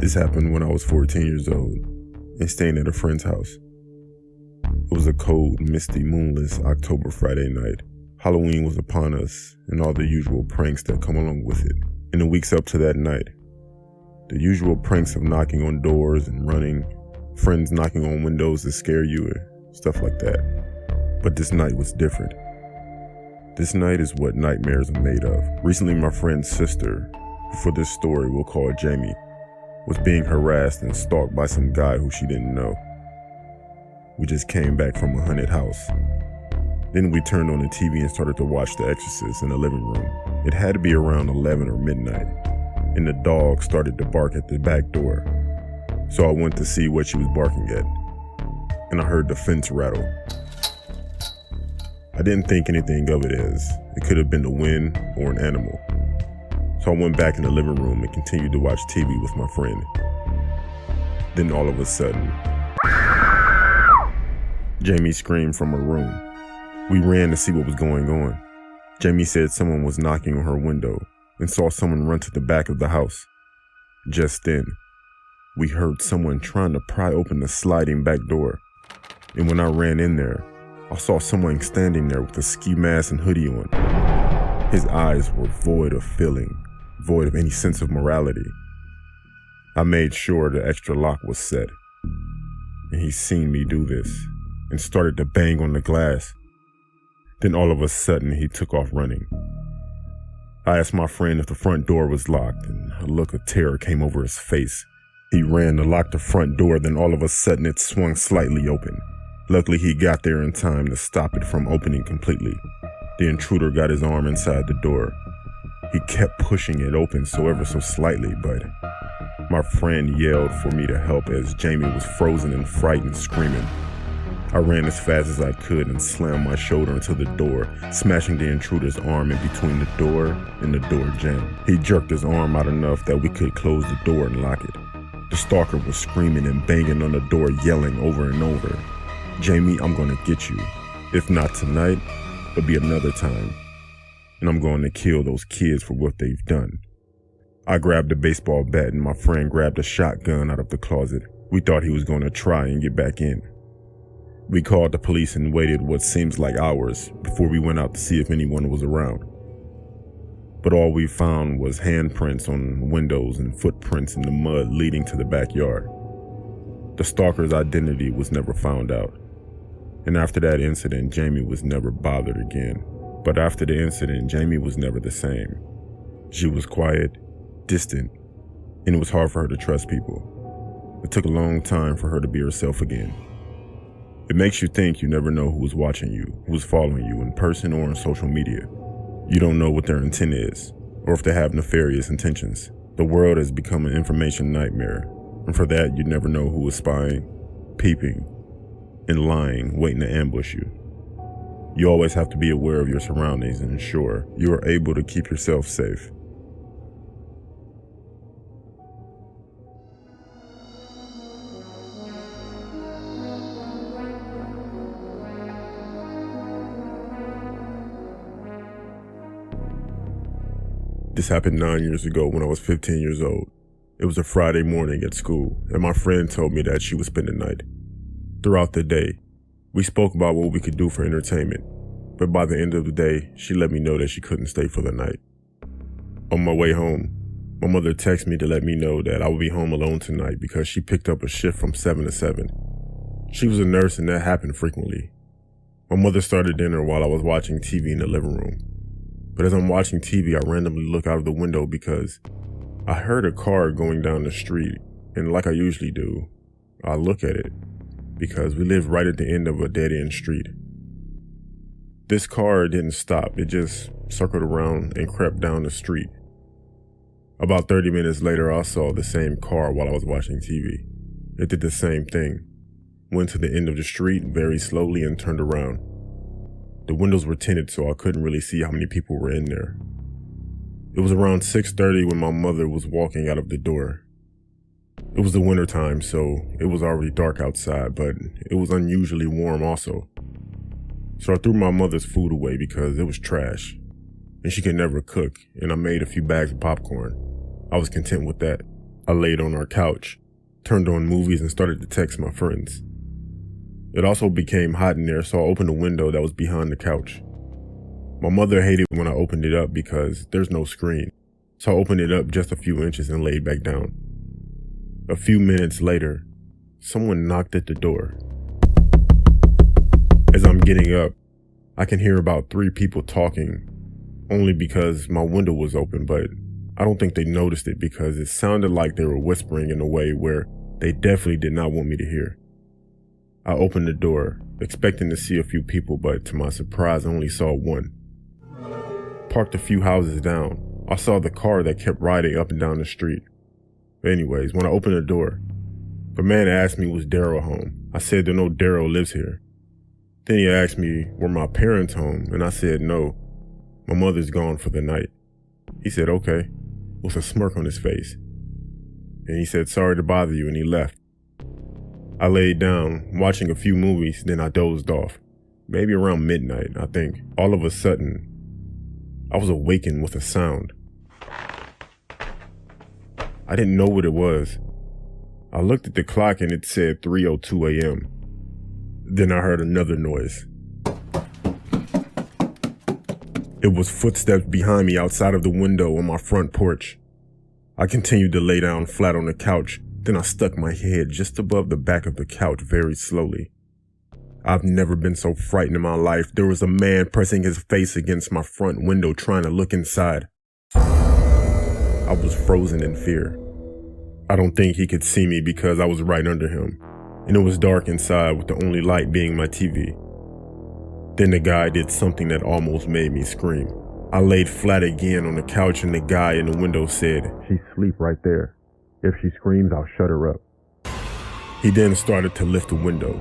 This happened when I was 14 years old and staying at a friend's house. It was a cold, misty, moonless October Friday night. Halloween was upon us and all the usual pranks that come along with it. In the weeks up to that night, the usual pranks of knocking on doors and running, friends knocking on windows to scare you, stuff like that. But this night was different. This night is what nightmares are made of. Recently, my friend's sister, who for this story we'll call Jamie, was being harassed and stalked by some guy who she didn't know. We just came back from a haunted house. Then we turned on the TV and started to watch The Exorcist in the living room. It had to be around 11 or midnight, and the dog started to bark at the back door. So I went to see what she was barking at, and I heard the fence rattle. I didn't think anything of it as it could have been the wind or an animal. So I went back in the living room and continued to watch TV with my friend. Then all of a sudden, Jamie screamed from her room. We ran to see what was going on. Jamie said someone was knocking on her window and saw someone run to the back of the house. Just then, we heard someone trying to pry open the sliding back door. And when I ran in there, I saw someone standing there with a ski mask and hoodie on. His eyes were void of feeling, void of any sense of morality. I made sure the extra lock was set, and he seen me do this and started to bang on the glass. Then all of a sudden, he took off running. I asked my friend if the front door was locked, and a look of terror came over his face. He ran to lock the front door, then all of a sudden it swung slightly open. Luckily, he got there in time to stop it from opening completely. The intruder got his arm inside the door. He kept pushing it open so ever so slightly, but my friend yelled for me to help as Jamie was frozen and frightened, screaming. I ran as fast as I could and slammed my shoulder into the door, smashing the intruder's arm in between the door and the door jamb. He jerked his arm out enough that we could close the door and lock it. The stalker was screaming and banging on the door, yelling over and over, "Jamie, I'm gonna get you. If not tonight, it'll be another time. And I'm going to kill those kids for what they've done." I grabbed a baseball bat and my friend grabbed a shotgun out of the closet. We thought he was going to try and get back in. We called the police and waited what seems like hours before we went out to see if anyone was around. But all we found was handprints on windows and footprints in the mud leading to the backyard. The stalker's identity was never found out. And after that incident, Jamie was never bothered again. But after the incident, Jamie was never the same. She was quiet, distant, and it was hard for her to trust people. It took a long time for her to be herself again. It makes you think you never know who is watching you, who is following you in person or on social media. You don't know what their intent is, or if they have nefarious intentions. The world has become an information nightmare, and for that you never know who is spying, peeping, and lying, waiting to ambush you. You always have to be aware of your surroundings and ensure you are able to keep yourself safe. This happened 9 years ago when I was 15 years old. It was a Friday morning at school, and my friend told me that she would spend the night. Throughout the day, we spoke about what we could do for entertainment, but by the end of the day, she let me know that she couldn't stay for the night. On my way home, my mother texted me to let me know that I would be home alone tonight because she picked up a shift from 7 to 7. She was a nurse and that happened frequently. My mother started dinner while I was watching TV in the living room. But as I'm watching TV, I randomly look out of the window because I heard a car going down the street, and like I usually do, I look at it because we live right at the end of a dead-end street. This car didn't stop, it just circled around and crept down the street. About 30 minutes later, I saw the same car while I was watching TV. It did the same thing, went to the end of the street very slowly and turned around. The windows were tinted, so I couldn't really see how many people were in there. It was around 6:30 when my mother was walking out of the door. It was the winter time, so it was already dark outside, but it was unusually warm also. So I threw my mother's food away because it was trash, and she could never cook, and I made a few bags of popcorn. I was content with that. I laid on our couch, turned on movies, and started to text my friends. It also became hot in there, so I opened a window that was behind the couch. My mother hated when I opened it up because there's no screen, so I opened it up just a few inches and laid back down. A few minutes later, someone knocked at the door. As I'm getting up, I can hear about 3 people talking, only because my window was open, but I don't think they noticed it because it sounded like they were whispering in a way where they definitely did not want me to hear. I opened the door, expecting to see a few people, but to my surprise, I only saw one. Parked a few houses down, I saw the car that kept riding up and down the street. Anyways, when I opened the door, the man asked me was Daryl home. I said that no, Daryl lives here. Then he asked me were my parents home, and I said no, my mother's gone for the night. He said okay, with a smirk on his face. And he said sorry to bother you, and he left. I laid down, watching a few movies, then I dozed off. Maybe around midnight, I think. All of a sudden, I was awakened with a sound. I didn't know what it was. I looked at the clock and it said 3:02 a.m. Then I heard another noise. It was footsteps behind me outside of the window on my front porch. I continued to lay down flat on the couch, then I stuck my head just above the back of the couch very slowly. I've never been so frightened in my life. There was a man pressing his face against my front window trying to look inside. I was frozen in fear. I don't think he could see me because I was right under him, and it was dark inside with the only light being my TV. Then the guy did something that almost made me scream. I laid flat again on the couch and the guy in the window said, "She's asleep right there. If she screams, I'll shut her up." He then started to lift the window.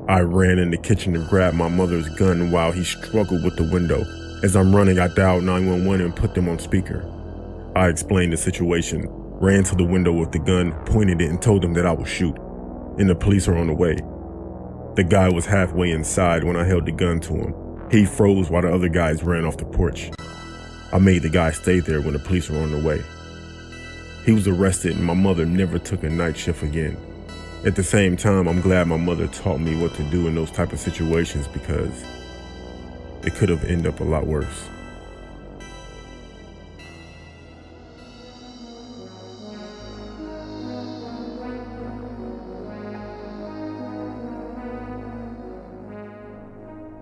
I ran in the kitchen to grab my mother's gun while he struggled with the window. As I'm running, I dialed 911 and put them on speaker. I explained the situation, ran to the window with the gun, pointed it, and told them that I would shoot, and the police are on the way. The guy was halfway inside when I held the gun to him. He froze while the other guys ran off the porch. I made the guy stay there when the police were on the way. He was arrested and my mother never took a night shift again. At the same time, I'm glad my mother taught me what to do in those type of situations because it could have ended up a lot worse.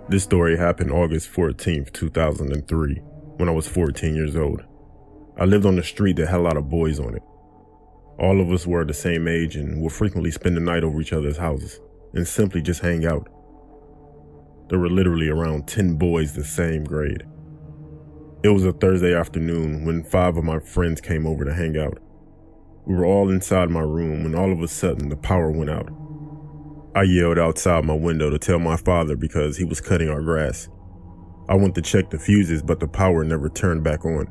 This story happened August 14th, 2003, when I was 14 years old. I lived on a street that had a lot of boys on it. All of us were the same age and would frequently spend the night over each other's houses and simply just hang out. There were literally around 10 boys the same grade. It was a Thursday afternoon when 5 of my friends came over to hang out. We were all inside my room when all of a sudden the power went out. I yelled outside my window to tell my father because he was cutting our grass. I went to check the fuses, but the power never turned back on.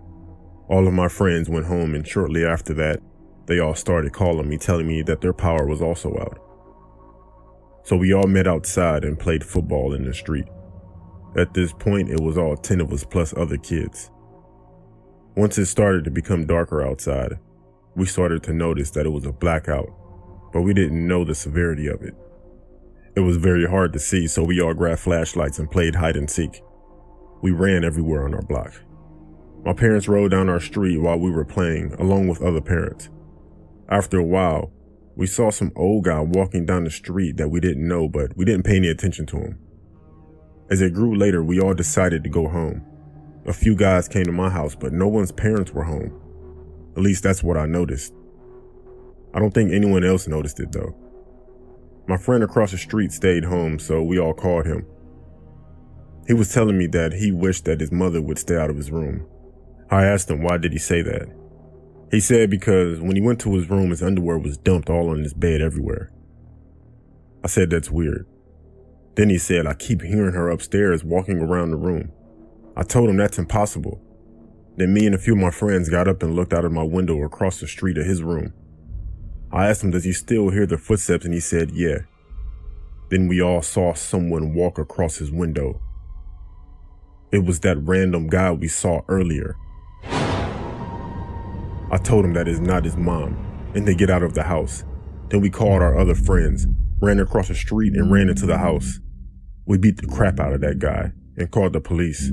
All of my friends went home, and shortly after that, they all started calling me, telling me that their power was also out. So we all met outside and played football in the street. At this point, it was all 10 of us plus other kids. Once it started to become darker outside, we started to notice that it was a blackout, but we didn't know the severity of it. It was very hard to see, so we all grabbed flashlights and played hide and seek. We ran everywhere on our block. My parents rode down our street while we were playing, along with other parents. After a while, we saw some old guy walking down the street that we didn't know, but we didn't pay any attention to him. As it grew later, we all decided to go home. A few guys came to my house, but no one's parents were home. At least that's what I noticed. I don't think anyone else noticed it though. My friend across the street stayed home, so we all called him. He was telling me that he wished that his mother would stay out of his room. I asked him why did he say that. He said because when he went to his room, his underwear was dumped all on his bed everywhere. I said that's weird. Then he said, I keep hearing her upstairs walking around the room. I told him that's impossible. Then me and a few of my friends got up and looked out of my window across the street at his room. I asked him, does he still hear the footsteps? And he said, yeah. Then we all saw someone walk across his window. It was that random guy we saw earlier. I told him that it's not his mom, and to get out of the house. Then we called our other friends, ran across the street and ran into the house. We beat the crap out of that guy and called the police.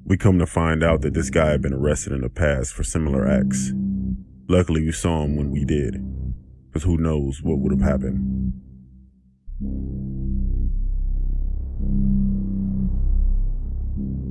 We come to find out that this guy had been arrested in the past for similar acts. Luckily we saw him when we did, because who knows what would have happened.